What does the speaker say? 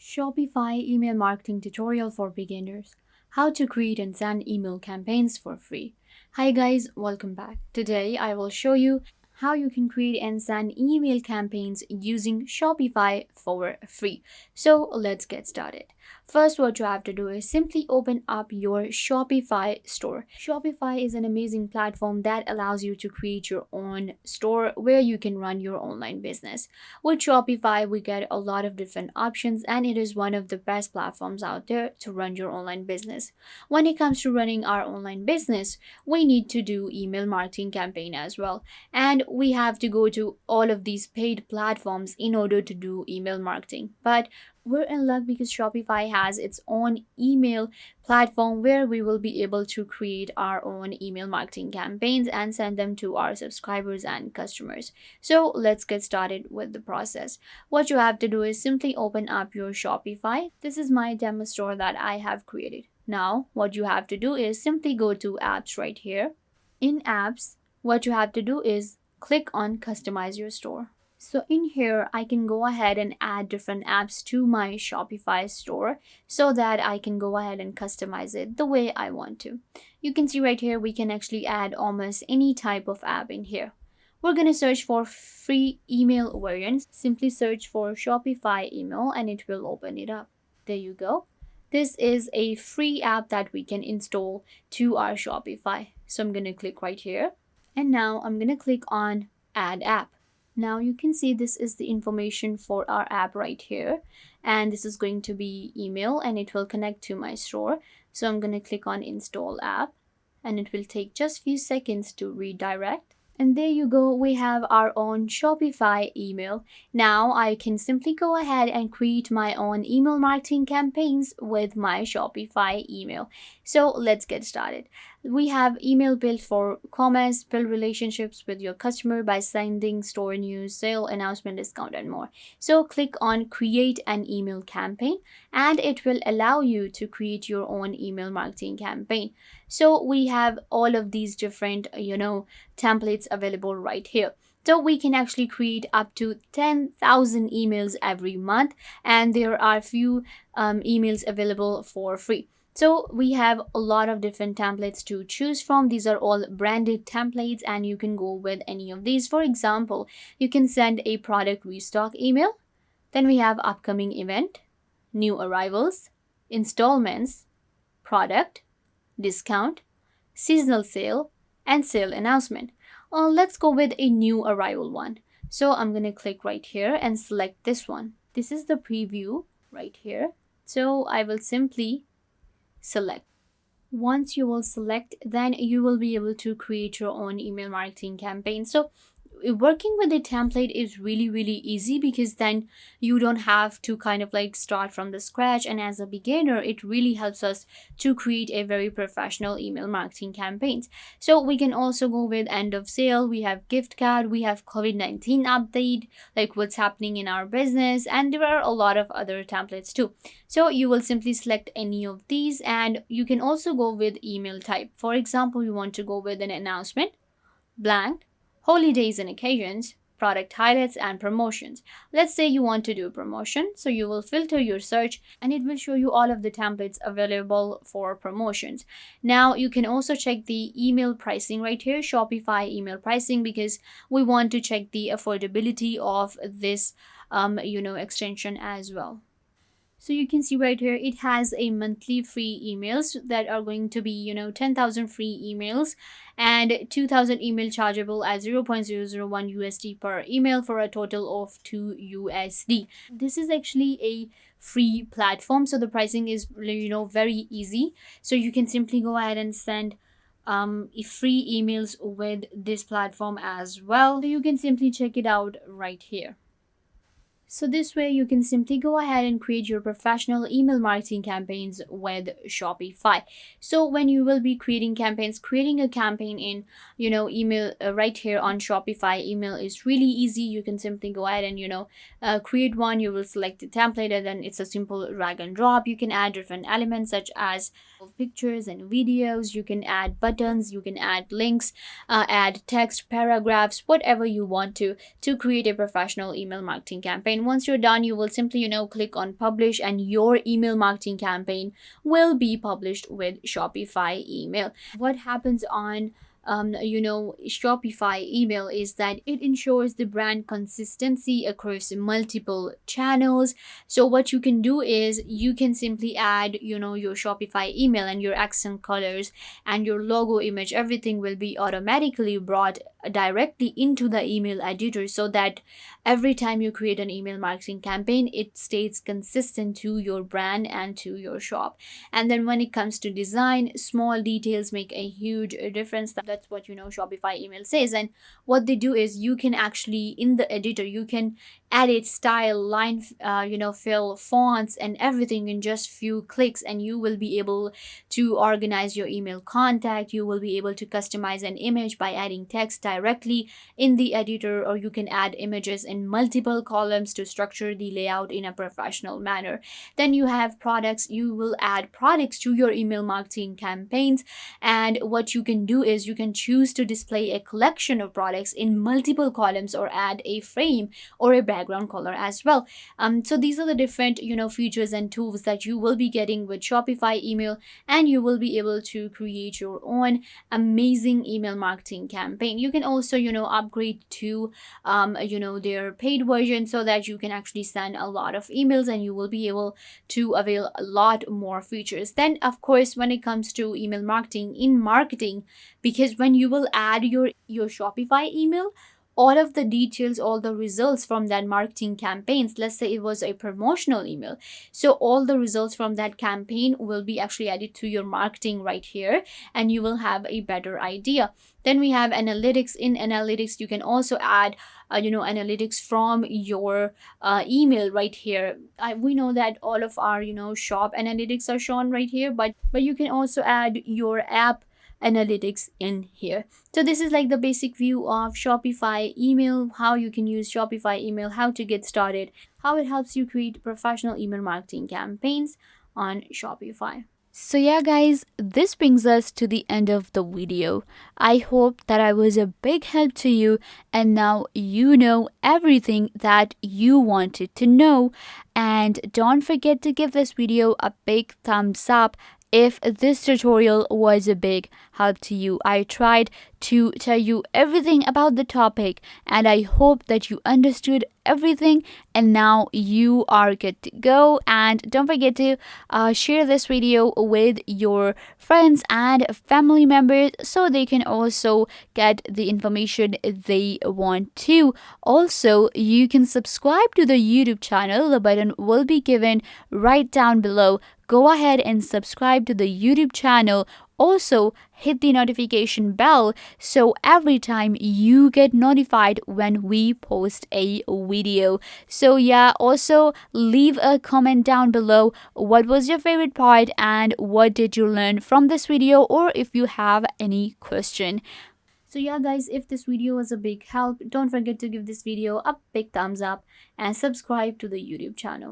Shopify email marketing tutorial for beginners. How to create and send email campaigns for free. Hi guys, welcome back. Today I will show you how you can create and send email campaigns using Shopify for free. So let's get started. First, what you have to do is simply open up your Shopify store. Shopify is an amazing platform that allows you to create your own store where you can run your online business. With Shopify, we get a lot of different options, and it is one of the best platforms out there to run your online business. When it comes to running our online business, we need to do email marketing campaign as well. And we have to go to all of these paid platforms in order to do email marketing. But we're in luck because Shopify has its own email platform where we will be able to create our own email marketing campaigns and send them to our subscribers and customers. So let's get started with the process. What you have to do is simply open up your Shopify. This is my demo store that I have created. Now, what you have to do is simply go to apps right here. In apps, what you have to do is click on customize your store. So in here, I can go ahead and add different apps to my Shopify store so that I can go ahead and customize it the way I want to. You can see right here, we can actually add almost any type of app in here. We're going to search for free email variants. Simply search for Shopify email and it will open it up. There you go. This is a free app that we can install to our Shopify. So I'm going to click right here. And now I'm going to click on add app. Now you can see this is the information for our app right here, and this is going to be email and it will connect to my store. So I'm going to click on install app and it will take just few seconds to redirect. And there you go, we have our own Shopify email. Now I can simply go ahead and create my own email marketing campaigns with my Shopify email. So let's get started. We have email built for commerce, build relationships with your customer by sending store news, sale, announcement, discount, and more. So click on create an email campaign and it will allow you to create your own email marketing campaign. So we have all of these different, templates available right here. So we can actually create up to 10,000 emails every month, and there are few emails available for free. So we have a lot of different templates to choose from. These are all branded templates and you can go with any of these. For example, you can send a product restock email. Then we have upcoming event, new arrivals, installments, product, discount, seasonal sale, and sale announcement. Let's go with a new arrival one. So I'm going to click right here and select this one. This is the preview right here. So I will simply select. Once you will select, then you will be able to create your own email marketing campaign. So working with a template is really easy because then you don't have to start from the scratch, and as a beginner it really helps us to create a very professional email marketing campaigns. So we can also go with end of sale, we have gift card, we have COVID-19 update, like what's happening in our business, and there are a lot of other templates too. So you will simply select any of these, and you can also go with email type. For example, you want to go with an announcement, blank, holidays and occasions, product highlights, and promotions. Let's say you want to do a promotion, so you will filter your search and it will show you all of the templates available for promotions. Now you can also check the email pricing right here, Shopify email pricing, because we want to check the affordability of this extension as well. So you can see right here, it has a monthly free emails that are going to be, 10,000 free emails and 2,000 email chargeable at 0.001 USD per email for a total of 2 USD. This is actually a free platform, so the pricing is, very easy. So you can simply go ahead and send free emails with this platform as well. So you can simply check it out right here. So this way you can simply go ahead and create your professional email marketing campaigns with Shopify. So when you will be creating campaigns, creating a campaign in, email right here on Shopify email is really easy. You can simply go ahead and, create one. You will select the template and then it's a simple drag and drop. You can add different elements such as pictures and videos. You can add buttons, you can add links, add text, paragraphs, whatever you want to create a professional email marketing campaign. campaign. Once you're done, you will simply, click on publish, and your email marketing campaign will be published with Shopify email. What happens on Shopify email is that it ensures the brand consistency across multiple channels. So what you can do is you can simply add, your Shopify email and your accent colors and your logo image. Everything will be automatically brought directly into the email editor, so that every time you create an email marketing campaign, it stays consistent to your brand and to your shop. And then when it comes to design, small details make a huge difference. That's what Shopify email says. And what they do is you can actually, in the editor, you can edit style, line fill, fonts, and everything in just few clicks, and you will be able to organize your email contact. You will be able to customize an image by adding text directly in the editor, or you can add images in multiple columns to structure the layout in a professional manner. Then you have products. You will add products to your email marketing campaigns, and what you can do is you can choose to display a collection of products in multiple columns, or add a frame or a background color as well. So these are the different features and tools that you will be getting with Shopify email, and you will be able to create your own amazing email marketing campaign. You can also upgrade to their paid version, so that you can actually send a lot of emails, and you will be able to avail a lot more features. Then of course, when it comes to email marketing, in marketing, because when you will add your Shopify email, all of the details, all the results from that marketing campaigns, let's say it was a promotional email, so all the results from that campaign will be actually added to your marketing right here, and you will have a better idea. Then we have analytics. In analytics, you can also add analytics from your email right here. We know that all of our shop analytics are shown right here, but you can also add your app analytics in here. So this is like the basic view of Shopify email, how you can use Shopify email, how to get started, how it helps you create professional email marketing campaigns on Shopify. So yeah guys, this brings us to the end of the video. I hope that I was a big help to you, and now you know everything that you wanted to know. And don't forget to give this video a big thumbs up if this tutorial was a big help to you. I tried to tell you everything about the topic, and I hope that you understood everything, and now you are good to go. And don't forget to share this video with your friends and family members, so they can also get the information they want to. Also, you can subscribe to the YouTube channel. The button will be given right down below. Go ahead and subscribe to the YouTube channel. Also, hit the notification bell, so every time you get notified when we post a video. So yeah, also leave a comment down below. What was your favorite part, and what did you learn from this video, or if you have any question. So yeah guys, if this video was a big help, don't forget to give this video a big thumbs up and subscribe to the YouTube channel.